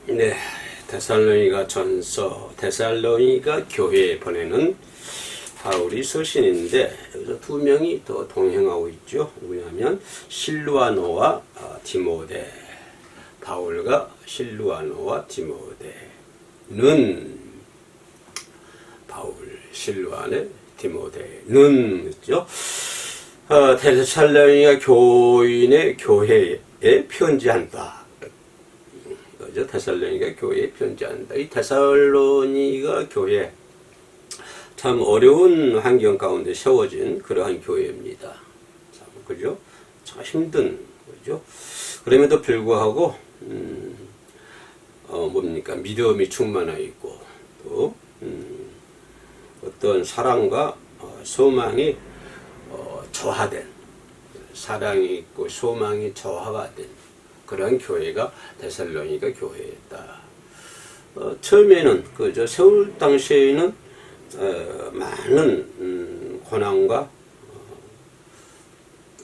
네, 데살로니가 전서, 데살로니가 교회에 보내는 바울이 서신인데 여기서 두 명이 더 동행하고 있죠. 누구냐면 실루아노와 디모데. 바울과 실루아노와 디모데는 바울, 실루아네, 디모데는 있죠. 데살로니가 교인의 교회에 편지한다. 그죠? 데살로니가 교회에 편지한다. 이 데살로니가 교회 참 어려운 환경 가운데 세워진 그러한 교회입니다. 참, 그죠? 참 힘든 거죠. 그럼에도 불구하고 뭡니까? 믿음이 충만하여 있고 또 어떤 사랑과 소망이 조화된, 사랑이 있고 소망이 조화가 된 그런 교회가 데살로니가 교회였다. 처음에는 그저 세울 당시에는 많은 고난과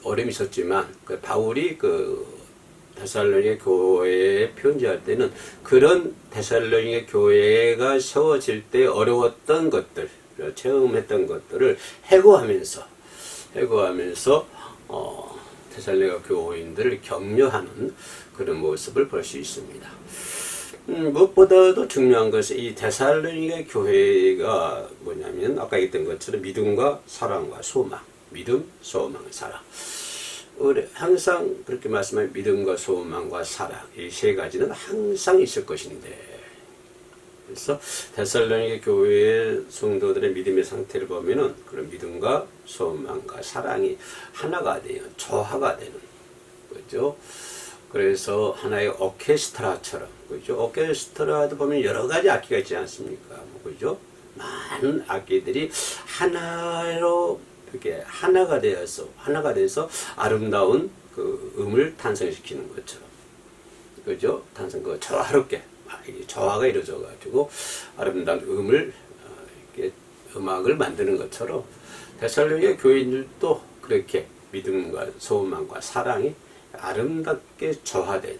어려움이 있었지만 바울이 데살로니가 교회에 편지할 때는 그런 데살로니가 교회가 세워질 때 어려웠던 것들, 체험했던 것들을 해고하면서 데살로니가 교인들을 격려하는 그런 모습을 볼 수 있습니다. 무엇보다도 중요한 것은 이 데살로니가 교회가 뭐냐면 아까 얘기했던 것처럼 믿음과 사랑과 소망, 믿음, 소망, 사랑. 우리 항상 그렇게 말씀하면 믿음과 소망과 사랑 이 세 가지는 항상 있을 것인데, 그래서 데살로니가 교회의 성도들의 믿음의 상태를 보면은 그런 믿음과 소망과 사랑이 하나가 되어 조화가 되는 거죠. 그래서 하나의 오케스트라처럼, 그죠? 오케스트라도 보면 여러 가지 악기가 있지 않습니까? 그죠? 많은 악기들이 하나로 이렇게 하나가 돼서 아름다운 그 음을 탄생시키는 것처럼, 그죠? 그 조화롭게 조화가 이루어져 가지고 아름다운 음을 이렇게 음악을 만드는 것처럼 데살로니가 교인들도 그렇게 믿음과 소망과 사랑이 아름답게 조화된,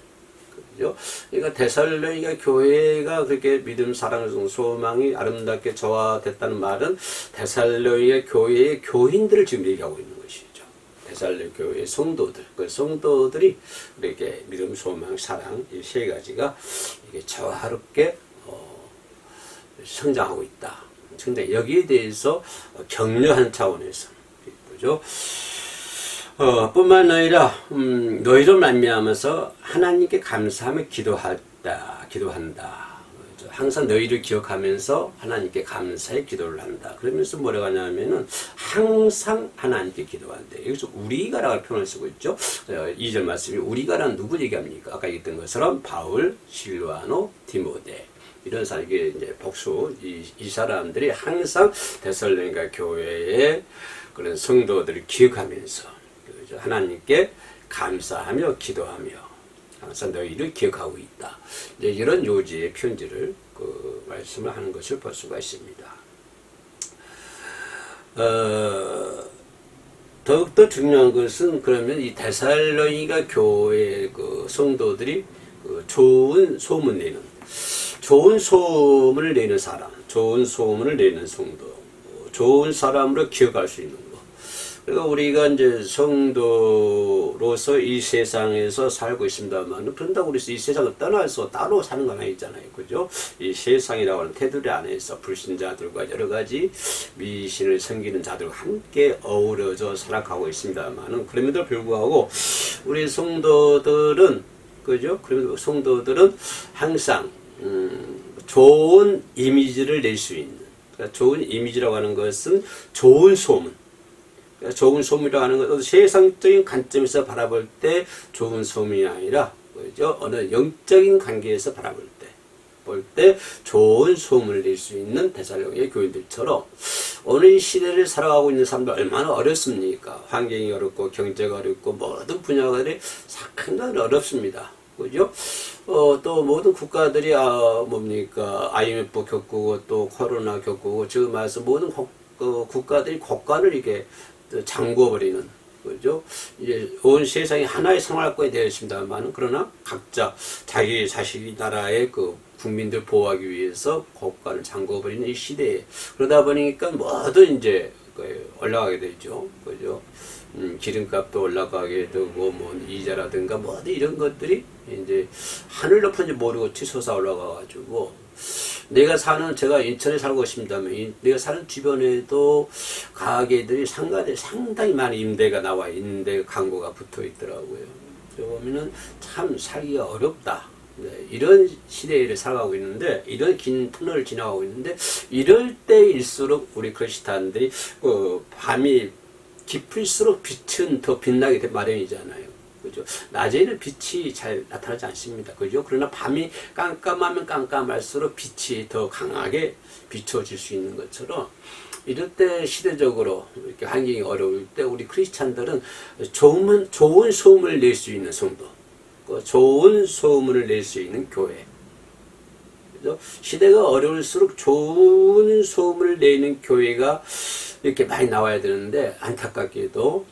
그죠? 그러니까 데살로니가 교회가 그렇게 믿음, 사랑, 소망이 아름답게 조화됐다는 말은 데살로니가 교회의 교인들을 지금 얘기하고 있는 것이죠. 데살로니가 교회의 성도들, 그 성도들이 이렇게 믿음, 소망, 사랑 이 세 가지가 이게 조화롭게 성장하고 있다. 근데 여기에 대해서 격려하는 차원에서, 그죠? 뿐만 아니라 너희를 말미암아서 하나님께 감사하며 기도한다. 항상 너희를 기억하면서 하나님께 감사의 기도를 한다. 그러면서 뭐라고 하냐면은 항상 하나님께 기도한대. 여기서 우리가라고 표현을 쓰고 있죠. 2절 말씀이 우리가란 누구 얘기합니까? 아까 얘기했던 것처럼 바울, 실루아노, 디모데 이런 사람, 이게 이제 복수 이 사람들이 항상 데살로니가 교회의 그런 성도들을 기억하면서 하나님께 감사하며 기도하며 항상 너희를 기억하고 있다. 이제 이런 요지의 편지를 말씀을 하는 것을 볼 수가 있습니다. 더욱더 중요한 것은 그러면 이 데살로니가 교회 성도들이 좋은 소문 내는, 좋은 소문을 내는 사람, 좋은 소문을 내는 성도, 좋은 사람으로 기억할 수 있는 것. 그러니까 우리가 이제 성도로서 이 세상에서 살고 있습니다만, 그런다고 그래서 이 세상을 떠나서 따로 사는 건 아니잖아요. 그죠? 이 세상이라고 하는 테두리 안에서 불신자들과 여러 가지 미신을 섬기는 자들과 함께 어우러져 살아가고 있습니다만, 그럼에도 불구하고 우리 성도들은, 그죠? 그럼에도 성도들은 항상, 좋은 이미지를 낼 수 있는, 그러니까 좋은 이미지라고 하는 것은 좋은 소문, 좋은 소문이라고 하는 것은 세상적인 관점에서 바라볼 때 좋은 소문이 아니라, 그죠? 어느 영적인 관계에서 바라볼 때 좋은 소문을 낼 수 있는 데살로니가 교인들처럼 오늘 이 시대를 살아가고 있는 사람들 얼마나 어렵습니까? 환경이 어렵고 경제가 어렵고 모든 분야들이 상당히 어렵습니다. 그죠? 또 모든 국가들이 IMF 겪고 또 코로나 겪고 지금 와서 모든 국가들이 국가를 이렇게 잠궈버리는 그죠? 이제 온 세상이 하나의 생활권이 되어 있습니다만, 그러나 각자 자기 자식 나라의 그 국민들 보호하기 위해서 국가를 잠궈버리는 이 시대에, 그러다 보니까 뭐든 이제 올라가게 되죠. 그죠? 기름값도 올라가게 되고, 뭐 이자라든가 뭐든 이런 것들이 이제 하늘 높은지 모르고 치솟아 올라가가지고, 제가 인천에 살고 있습니다만, 내가 사는 주변에도 가게들이, 상가들이 상당히 많이 임대가 나와, 임대 광고가 붙어 있더라고요. 그러면은 참 살기가 어렵다. 네, 이런 시대를 살아가고 있는데, 이런 긴 터널을 지나가고 있는데, 이럴 때일수록 우리 크리스찬들이 밤이 깊을수록 빛은 더 빛나게 마련이잖아요. 그죠? 낮에는 빛이 잘 나타나지 않습니다. 그죠? 그러나 밤이 깜깜하면 깜깜할수록 빛이 더 강하게 비춰질 수 있는 것처럼, 이럴 때 시대적으로 이렇게 환경이 어려울 때 우리 크리스찬들은 좋은 소음을 낼 수 있는 성도, 좋은 소음을 낼 수 있는 교회. 그죠? 시대가 어려울수록 좋은 소음을 내는 교회가 이렇게 많이 나와야 되는데, 안타깝게도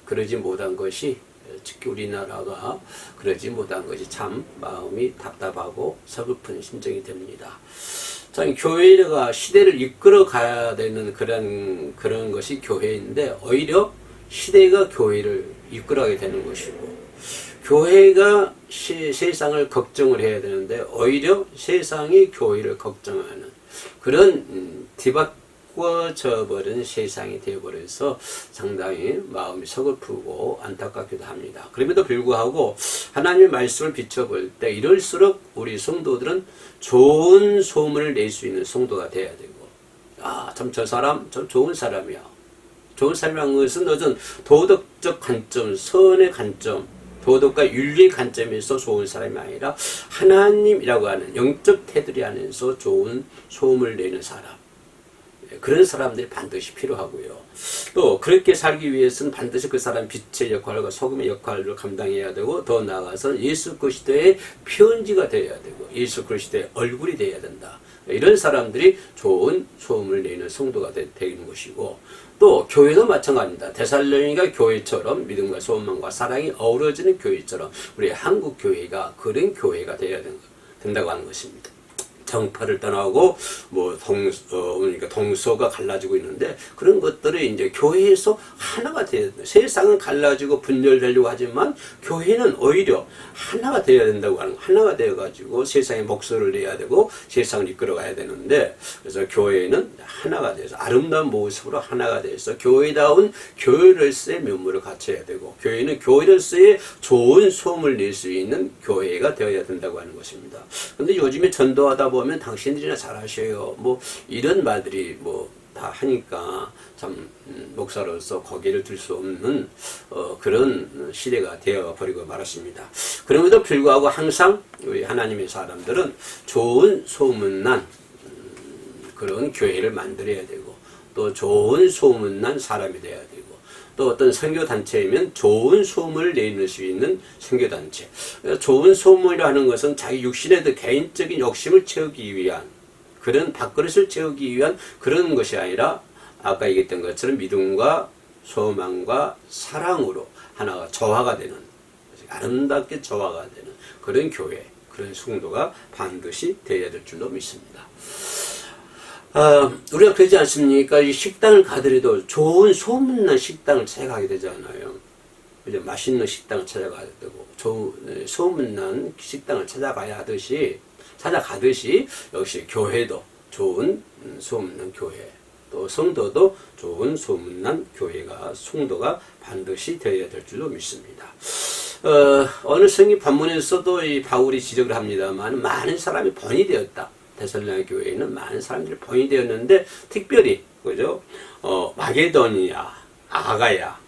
그러지 못한 것이, 특히 우리나라가 그러지 못한 것이 참 마음이 답답하고 서글픈 심정이 됩니다. 참 교회가 시대를 이끌어 가야 되는 그런 것이 교회인데, 오히려 시대가 교회를 이끌어가게 되는 것이고, 교회가 세상을 걱정을 해야 되는데 오히려 세상이 교회를 걱정하는 그런 뒤바꿔져 버린 세상이 되어버려서 상당히 마음이 서글프고 안타깝기도 합니다. 그럼에도 불구하고 하나님의 말씀을 비춰볼 때 이럴수록 우리 성도들은 좋은 소문을 낼 수 있는 성도가 되어야 되고, 참 저 사람 참 좋은 사람이야. 좋은 사람이라는 것은 어떤 도덕적 관점, 선의 관점, 도덕과 윤리의 관점에서 좋은 사람이 아니라 하나님이라고 하는 영적 테두리 안에서 좋은 소음을 내는 사람, 그런 사람들이 반드시 필요하고요. 또 그렇게 살기 위해서는 반드시 그 사람 빛의 역할과 소금의 역할을 감당해야 되고, 더 나아가서 예수 그리스도의 편지가 되어야 되고, 예수 그리스도의 얼굴이 되어야 된다. 이런 사람들이 좋은 소음을 내는 성도가 되는 것이고, 또 교회도 마찬가지입니다. 데살로니가 교회처럼 믿음과 소망과 사랑이 어우러지는 교회처럼 우리 한국 교회가 그런 교회가 되어야 된다고 하는 것입니다. 정파를 떠나고 그러니까 동서가 갈라지고 있는데, 그런 것들을 이제 교회에서 하나가 되어야 된다. 세상은 갈라지고 분열되려고 하지만 교회는 오히려 하나가 되어야 된다고 하는, 하나가 되어가지고 세상에 목소리를 내야 되고 세상을 이끌어가야 되는데, 그래서 교회는 하나가 돼서 아름다운 모습으로 하나가 돼서 교회다운 교회로서의 면모를 갖춰야 되고, 교회는 교회로서의 좋은 소음을 낼 수 있는 교회가 되어야 된다고 하는 것입니다. 근데 요즘에 전도하다 보면 당신들이나 잘하셔요, 이런 말들이 다 하니까 참 목사로서 거기를 들 수 없는 그런 시대가 되어버리고 말았습니다. 그럼에도 불구하고 항상 우리 하나님의 사람들은 좋은 소문난 그런 교회를 만들어야 되고, 또 좋은 소문난 사람이 되어야 되고, 또 어떤 선교단체이면 좋은 소문을 내놓을 수 있는 선교단체. 좋은 소문이라 하는 것은 자기 육신의 개인적인 욕심을 채우기 위한, 그런 밥그릇을 채우기 위한 그런 것이 아니라, 아까 얘기했던 것처럼 믿음과 소망과 사랑으로 하나가 조화가 되는, 아름답게 조화가 되는 그런 교회, 그런 성도가 반드시 되어야 될 줄로 믿습니다. 우리가 그러지 않습니까? 이 식당을 가더라도 좋은 소문난 식당을 찾아가게 되잖아요. 이제 맛있는 식당을 찾아가야 되고, 좋은 소문난 식당을 찾아가듯이 역시 교회도 좋은 소문난 교회, 또 성도도 좋은 소문난 성도가 반드시 되어야 될 줄로 믿습니다. 어느 성경 본문에서도 이 바울이 지적을 합니다만, 많은 사람이 본이 되었다. 데살로니가 교회에는 많은 사람들이 본이 되었는데, 특별히 그죠? 마게도니아, 아가야,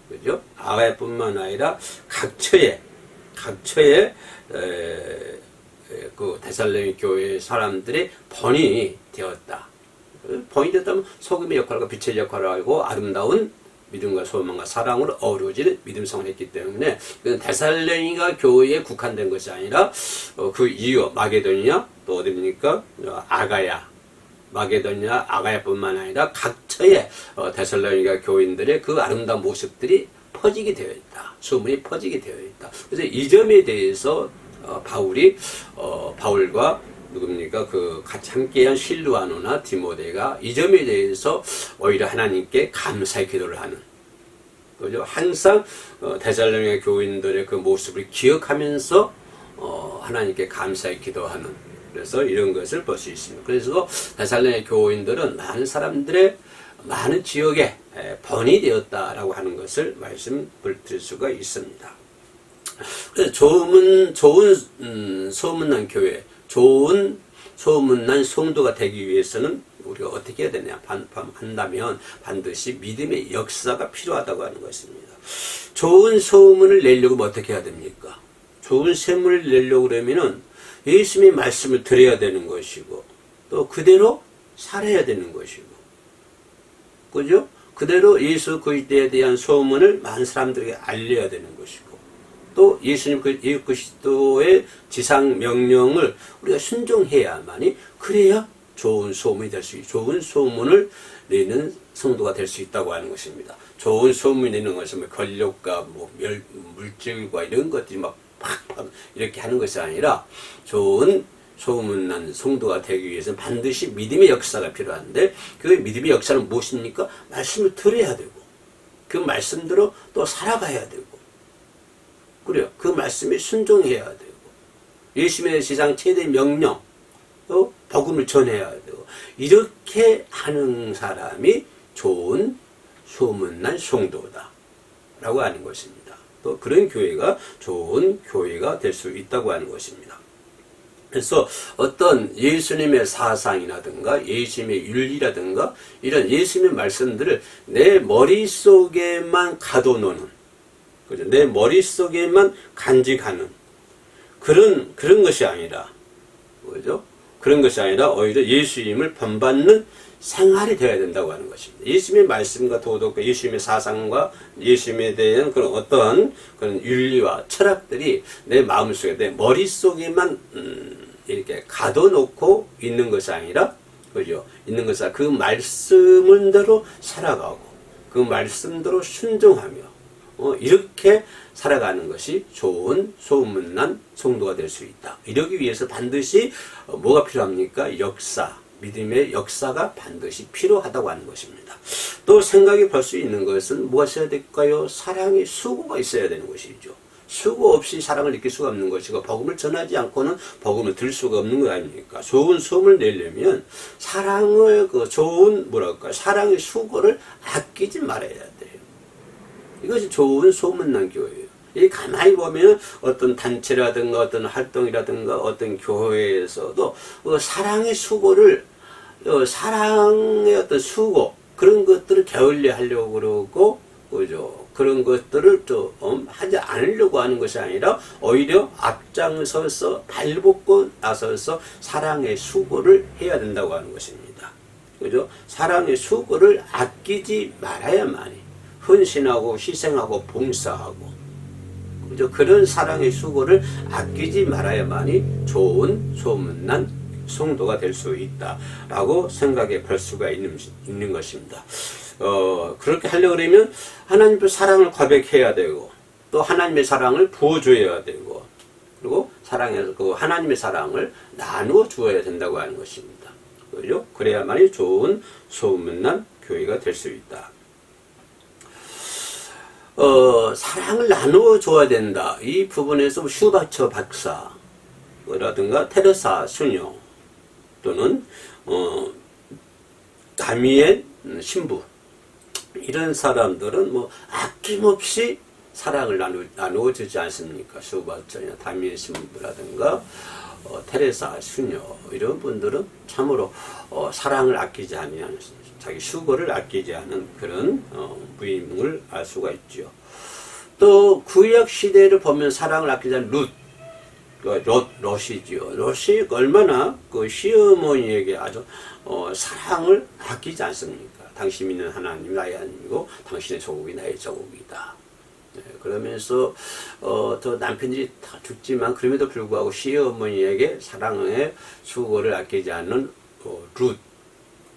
그죠? 아가야뿐만 아니라 각처에 그 데살로니가 교회 사람들이 본이 되었다. 본이 되었다면 소금의 역할과 빛의 역할을 알고 아름다운 믿음과 소망과 사랑으로 어우러지는 믿음성을 했기 때문에, 데살로니가 교회에 국한된 것이 아니라 그 이유 마게도니아, 또 어디입니까? 아가야, 마게도니아, 아가야뿐만 아니라 각처 근처에 데살로니가 교인들의 그 아름다운 모습들이 퍼지게 되어 있다. 소문이 퍼지게 되어 있다. 그래서 이 점에 대해서 바울과 누굽니까? 그 같이 함께한 실루아노나 디모데가 이 점에 대해서 오히려 하나님께 감사의 기도를 하는. 그죠? 항상 데살로니가 교인들의 그 모습을 기억하면서 하나님께 감사의 기도하는. 그래서 이런 것을 볼 수 있습니다. 그래서 데살로니가 교인들은 많은 사람들의 많은 지역에 번이 되었다라고 하는 것을 말씀드릴 수가 있습니다. 좋은 소문난 교회, 좋은 소문난 성도가 되기 위해서는 우리가 어떻게 해야 되냐 한다면 반드시 믿음의 역사가 필요하다고 하는 것입니다. 좋은 소문을 내려고 어떻게 해야 됩니까? 좋은 소문을 내려고 그러면은 예수님의 말씀을 들어야 되는 것이고 또 그대로 살아야 되는 것이고 그죠? 그대로 예수 그리스도에 대한 소문을 많은 사람들에게 알려야 되는 것이고 또 예수님 그리스도의 지상 명령을 우리가 순종해야만이 그래야 좋은 소문이 될 수 있고 좋은 소문을 내는 성도가 될 수 있다고 하는 것입니다. 좋은 소문이 내는 것은 권력과 물질과 이런 것들이 막 팍팍 이렇게 하는 것이 아니라 좋은 소문난 성도가 되기 위해서는 반드시 믿음의 역사가 필요한데 그 믿음의 역사는 무엇입니까? 말씀을 들어야 되고 그 말씀대로 또 살아가야 되고 그래요. 그 말씀에 순종해야 되고 예수님의 세상 최대 명령 또 복음을 전해야 되고 이렇게 하는 사람이 좋은 소문난 성도다 라고 하는 것입니다. 또 그런 교회가 좋은 교회가 될 수 있다고 하는 것입니다. 그래서 어떤 예수님의 사상이라든가 예수님의 윤리라든가 이런 예수님의 말씀들을 내 머릿속에만 가둬놓는 그죠? 내 머릿속에만 간직하는 그런 것이 아니라 그죠? 그런 것이 아니라 오히려 예수님을 본받는 생활이 되어야 된다고 하는 것입니다. 예수님의 말씀과 도덕과 예수님의 사상과 예수님에 대한 그런 어떤 그런 윤리와 철학들이 내 마음속에, 내 머릿속에만 이렇게 가둬놓고 있는 것이 아니라, 그죠? 있는 것이 아니라 그 말씀대로 살아가고, 그 말씀대로 순종하며, 이렇게 살아가는 것이 좋은 소문난 성도가 될 수 있다. 이러기 위해서 반드시 뭐가 필요합니까? 역사. 믿음의 역사가 반드시 필요하다고 하는 것입니다. 또 생각해 볼 수 있는 것은 무엇이 있어야 될까요? 사랑의 수고가 있어야 되는 것이죠. 수고 없이 사랑을 느낄 수가 없는 것이고 복음을 전하지 않고는 복음을 들 수가 없는 거 아닙니까? 좋은 소문을 내려면 사랑을 좋은 사랑의 수고를 아끼지 말아야 돼요. 이것이 좋은 소문난 교회예요. 이 가만히 보면 어떤 단체라든가 어떤 활동이라든가 어떤 교회에서도 사랑의 수고를 사랑의 어떤 수고 그런 것들을 게을리 하려고 그러고 그죠? 그런 것들을 좀 하지 않으려고 하는 것이 아니라 오히려 앞장서서 발벗고 나서서 사랑의 수고를 해야 된다고 하는 것입니다. 그죠? 사랑의 수고를 아끼지 말아야만이 헌신하고 희생하고 봉사하고 그죠? 그런 사랑의 수고를 아끼지 말아야만이 좋은 소문난 성도가 될 수 있다라고 생각해 볼 수가 있는 것입니다. 그렇게 하려고 그러면 하나님의 사랑을 고백해야 되고 또 하나님의 사랑을 부어줘야 되고 그리고 하나님의 사랑을 나누어 주어야 된다고 하는 것입니다. 그죠? 그래야만이 좋은 소문난 교회가 될 수 있다. 사랑을 나누어 줘야 된다. 이 부분에서 슈바처 박사라든가 테레사 수녀 또는 다미엔 신부 이런 사람들은 아낌없이 사랑을 나누어 주지 않습니까? 슈바처나 다미엔 신부라든가 테레사 수녀 이런 분들은 참으로 사랑을 아끼지 않는 자기 수고를 아끼지 않은 그런 부임을 알 수가 있죠. 또 구약 시대를 보면 사랑을 아끼지 않는 롯이지요. 롯이 얼마나 그 시어머니에게 아주 사랑을 아끼지 않습니까? 당신 믿는 하나님 나의 하나님이고 당신의 조국이 나의 조국이다. 네, 그러면서 또 남편이 다 죽지만 그럼에도 불구하고 시어머니에게 사랑의 수고를 아끼지 않는 룻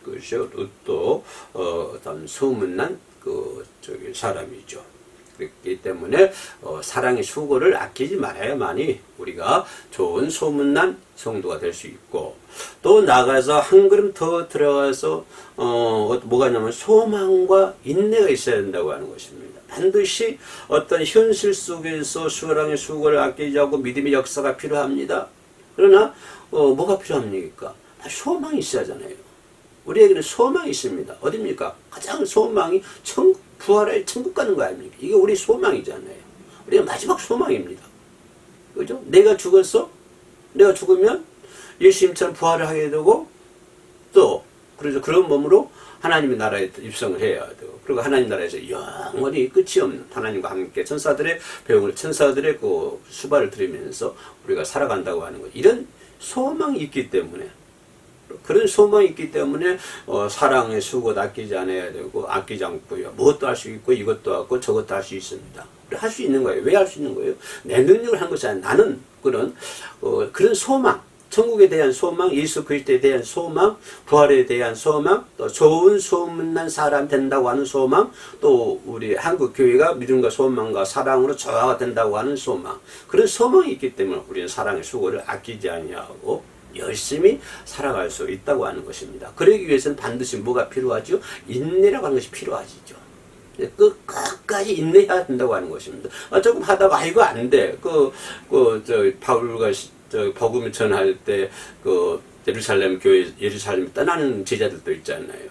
그죠? 룻도 어떤 소문난 사람이죠. 그렇기 때문에 사랑의 수고를 아끼지 말아야만이 우리가 좋은 소문난 성도가 될 수 있고, 또 나가서 한 걸음 더 들어가서 뭐가 있냐면 소망과 인내가 있어야 된다고 하는 것입니다. 반드시 어떤 현실 속에서 사랑의 수고를 아끼지 않고 믿음의 역사가 필요합니다. 그러나 뭐가 필요합니까? 소망이 있어야 하잖아요. 우리에게는 소망이 있습니다. 어딥니까? 가장 소망이 부활의 천국 가는 거 아닙니까? 이게 우리 소망이잖아요. 우리가 마지막 소망입니다. 그죠? 내가 죽었어? 내가 죽으면 예수님처럼 부활을 하게 되고, 또 그래서 그런 몸으로 하나님의 나라에 입성을 해야 되고, 그리고 하나님 나라에서 영원히 끝이 없는 하나님과 함께 천사들의 그 수발을 들으면서 우리가 살아간다고 하는 것. 이런 소망이 있기 때문에, 그런 소망이 있기 때문에 사랑의 수고 아끼지 않아야 되고, 아끼지 않고요. 무엇도 할 수 있고 이것도 하고 저것도 할 수 있습니다. 할 수 있는 거예요. 왜 할 수 있는 거예요? 내 능력을 한 것이 아니라 나는 그런 소망, 천국에 대한 소망, 예수 그리스도에 대한 소망, 부활에 대한 소망, 또 좋은 소문난 사람 된다고 하는 소망, 또 우리 한국 교회가 믿음과 소망과 사랑으로 조화가 된다고 하는 소망, 그런 소망이 있기 때문에 우리는 사랑의 수고를 아끼지 아니하고 열심히 살아갈 수 있다고 하는 것입니다. 그러기 위해서는 반드시 뭐가 필요하죠? 인내라고 하는 것이 필요하죠. 끝까지 인내해야 된다고 하는 것입니다. 조금 하다가 이거 안 돼. 바울가 복음을 전할 때 예루살렘 교회 예루살렘 떠나는 제자들도 있잖아요.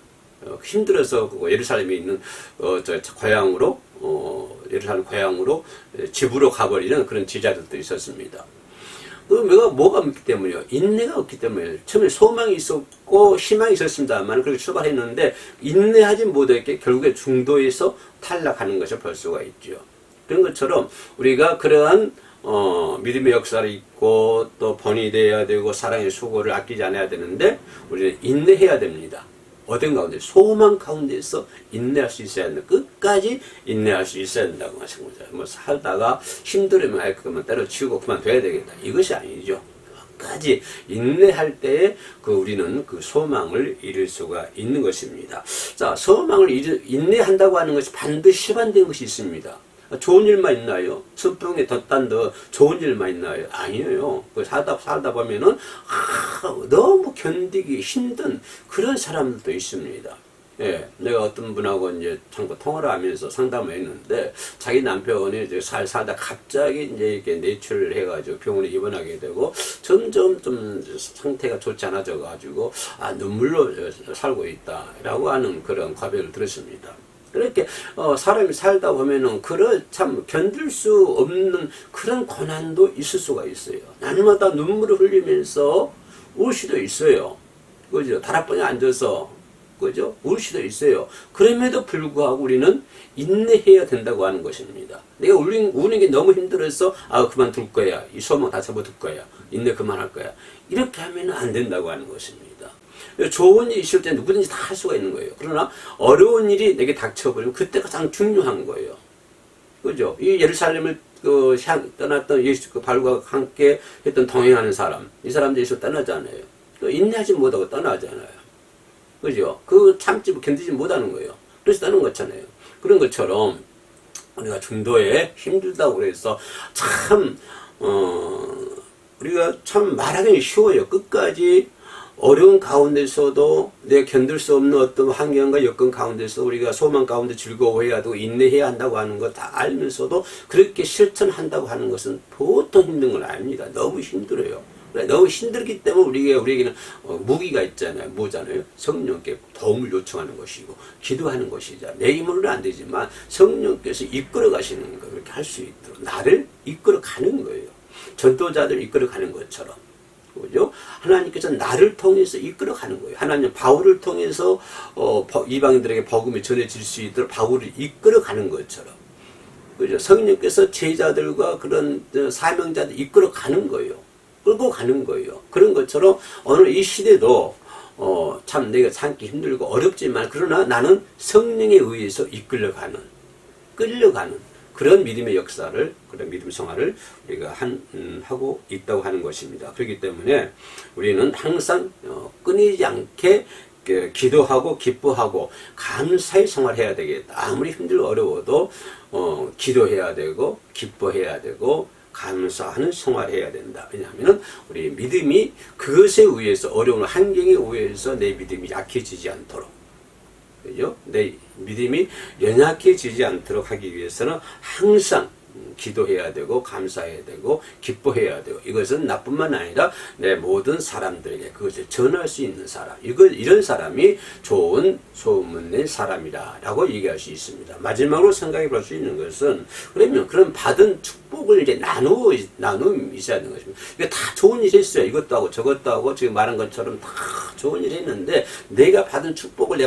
힘들어서 예루살렘에 있는 고향으로 예루살렘 고향으로 집으로 가버리는 그런 제자들도 있었습니다. 뭐가 없기 때문이요? 인내가 없기 때문에. 처음에 소망이 있었고 희망이 있었습니다만 그렇게 출발했는데 인내하지 못했기에 결국에 중도에서 탈락하는 것을 볼 수가 있죠. 그런 것처럼 우리가 그러한 믿음의 역사를 있고 또 본이 되어야 되고 사랑의 수고를 아끼지 않아야 되는데 우리는 인내해야 됩니다. 어떤 가운데? 소망 가운데서 인내할 수 있어야 된다. 끝까지 인내할 수 있어야 된다고 하신 거죠. 뭐 살다가 힘들으면 그만 때려치우고 그만둬야 되겠다. 이것이 아니죠. 끝까지 인내할 때에 우리는 그 소망을 이룰 수가 있는 것입니다. 자, 소망을 인내한다고 하는 것이 반드시 실현되는 것이 있습니다. 좋은 일만 있나요? 선풍에 덧단 더 좋은 일만 있나요? 아니에요. 살다 보면은 너무 견디기 힘든 그런 사람들도 있습니다. 예, 내가 어떤 분하고 이제 참고 통화를 하면서 상담을 했는데 자기 남편이 이제 살다 갑자기 이제 이렇게 뇌출을 해가지고 병원에 입원하게 되고 점점 좀 상태가 좋지 않아져 가지고 눈물로 살고 있다라고 하는 그런 고백을 들었습니다. 이렇게 사람이 살다 보면은 참 견딜 수 없는 그런 고난도 있을 수가 있어요. 날마다 눈물을 흘리면서 울 수도 있어요. 그죠? 다락방에 앉아서 그죠? 울 수도 있어요. 그럼에도 불구하고 우리는 인내해야 된다고 하는 것입니다. 내가 우는 게 너무 힘들어서 그만둘 거야. 이 소망 다 접어둘 거야. 인내 그만할 거야. 이렇게 하면 안 된다고 하는 것입니다. 좋은 일이 있을 때 누구든지 다 할 수가 있는 거예요. 그러나 어려운 일이 내게 닥쳐버리면 그때 가장 중요한 거예요. 그죠? 이 예루살렘을 떠났던 예수 발과 함께 했던 동행하는 사람, 이 사람도 예수 떠나잖아요. 인내하지 못하고 떠나잖아요. 그죠? 참지 견디지 못하는 거예요. 그래서 떠는 거잖아요. 그런 것처럼 우리가 중도에 힘들다고 그래서 참 우리가 참 말하기는 쉬워요. 끝까지 어려운 가운데서도 내가 견딜 수 없는 어떤 환경과 여건 가운데서 우리가 소망 가운데 즐거워해야 되고 인내해야 한다고 하는 거 다 알면서도 그렇게 실천한다고 하는 것은 보통 힘든 건 아닙니다. 너무 힘들어요. 너무 힘들기 때문에 우리에게는 무기가 있잖아요. 뭐잖아요? 성령께 도움을 요청하는 것이고 기도하는 것이죠. 내 힘으로는 안 되지만 성령께서 이끌어 가시는 거 그렇게 할 수 있도록 나를 이끌어 가는 거예요. 전도자들 이끌어 가는 것처럼. 그죠? 하나님께서 나를 통해서 이끌어 가는 거예요. 하나님 바울을 통해서 이방인들에게 복음이 전해질 수 있도록 바울을 이끌어 가는 것처럼. 그죠? 성령께서 제자들과 그런 사명자들 이끌어 가는 거예요. 끌고 가는 거예요. 그런 것처럼 오늘 이 시대도 참 내가 참기 힘들고 어렵지만 그러나 나는 성령에 의해서 이끌려가는 끌려가는 그런 믿음의 역사를, 그런 믿음 생활을 우리가 하고 있다고 하는 것입니다. 그렇기 때문에 우리는 항상 끊이지 않게 기도하고 기뻐하고 감사의 생활해야 되겠다. 아무리 힘들고 어려워도 기도해야 되고 기뻐해야 되고 감사하는 생활해야 된다. 왜냐하면 우리 믿음이 그것에 의해서 어려운 환경에 의해서 내 믿음이 약해지지 않도록, 그죠? 내 믿음이 연약해지지 않도록 하기 위해서는 항상 기도해야 되고 감사해야 되고 기뻐해야 되고, 이것은 나뿐만 아니라 내 모든 사람들에게 그것을 전할 수 있는 사람, 이런 사람이 좋은 소문낸 사람이라고 얘기할 수 있습니다. 마지막으로 생각해 볼 수 있는 것은, 그러면 그런 받은 축복을 이제 나눔이 있어야 하는 것입니다. 이게 다 좋은 일이 있어요. 이것도 하고 저것도 하고 지금 말한 것처럼 다 좋은 일이 있는데, 내가 받은 축복을